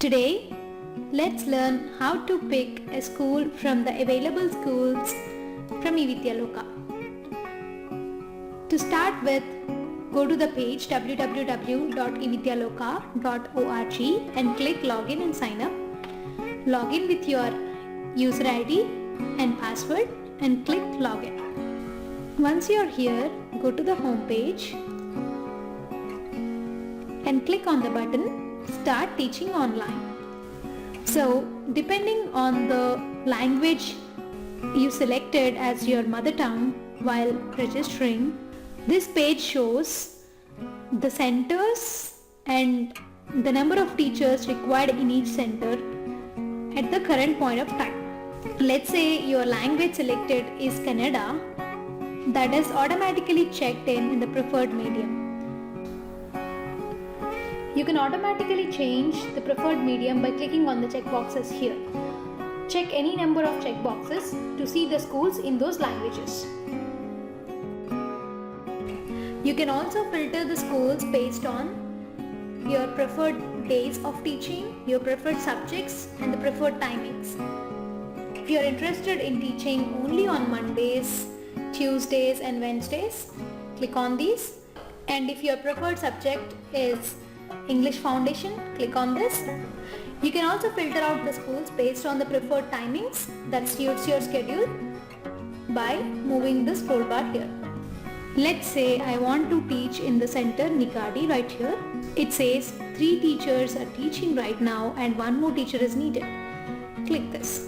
Today, let's learn how to pick a school from the available schools from eVidyaloka. To start with, go to the page www.evidyaloka.org and click login and sign up. Log in with your user ID and password and click login. Once you are here, go to the home page and click on the button Start Teaching Online. So, depending on the language you selected as your mother tongue while registering, this page shows the centers and the number of teachers required in each center at the current point of time. Let's say your language selected is Kannada, that is automatically checked in the preferred medium. You can automatically change the preferred medium by clicking on the checkboxes here. Check any number of checkboxes to see the schools in those languages. You can also filter the schools based on your preferred days of teaching, your preferred subjects and the preferred timings. If you are interested in teaching only on Mondays, Tuesdays and Wednesdays, click on these. And if your preferred subject is English Foundation, click on this. You can also filter out the schools based on the preferred timings that suits your schedule by moving the scroll bar here. Let's say I want to teach in the center Nikadi right here. It says 3 teachers are teaching right now and 1 more teacher is needed. Click this.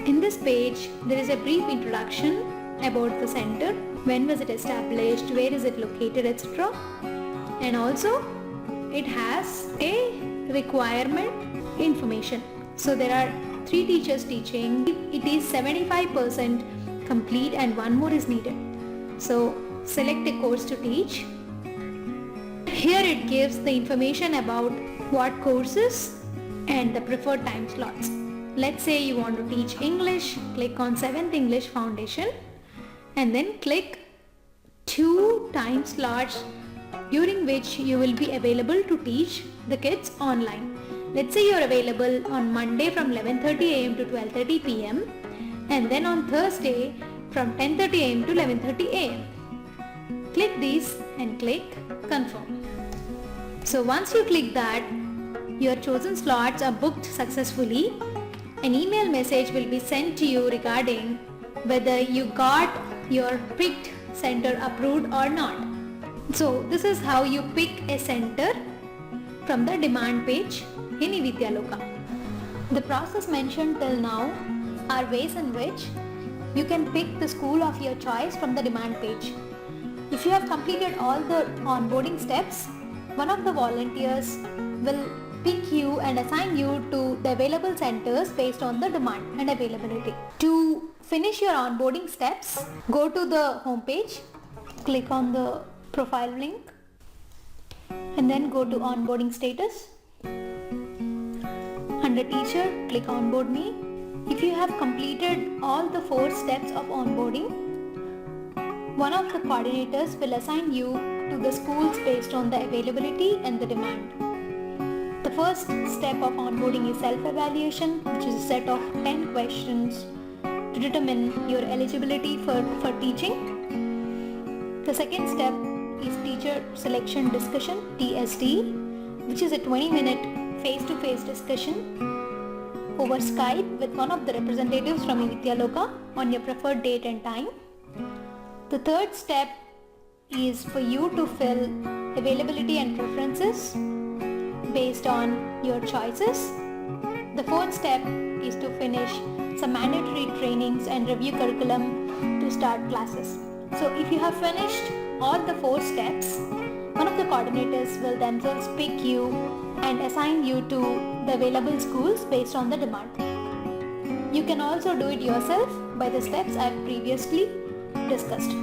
In this page, there is a brief introduction about the center, when was it established, where is it located, etc. And also it has a requirement information. So there are 3 teachers teaching. It is 75% complete and 1 more is needed. So select a course to teach. Here it gives the information about what courses and the preferred time slots. Let's say you want to teach English, click on 7th English Foundation and then click 2 time slots during which you will be available to teach the kids online. Let's say you are available on Monday from 11:30 am to 12:30 pm and then on Thursday from 10:30 am to 11:30 am. Click these and click confirm. So once you click that, your chosen slots are booked successfully. An email message will be sent to you regarding whether you got your picked center approved or not. So this is how you pick a center from the demand page in eVidyaloka. The process mentioned till now are ways in which you can pick the school of your choice from the demand page. If you have completed all the onboarding steps, one of the volunteers will pick you and assign you to the available centers based on the demand and availability. To finish your onboarding steps, go to the home page, click on the profile link and then go to onboarding status. Under teacher, click onboard me. If you have completed all the 4 steps of onboarding, one of the coordinators will assign you to the schools based on the availability and the demand. The first step of onboarding is self-evaluation, which is a set of 10 questions to determine your eligibility for teaching. The second step is teacher selection discussion, TSD, which is a 20-minute face-to-face discussion over Skype with one of the representatives from eVidyaloka on your preferred date and time. The third step is for you to fill availability and preferences based on your choices. The fourth step is to finish some mandatory trainings and review curriculum to start classes. So if you have finished all the 4 steps, one of the coordinators will themselves pick you and assign you to the available schools based on the demand. You can also do it yourself by the steps I have previously discussed.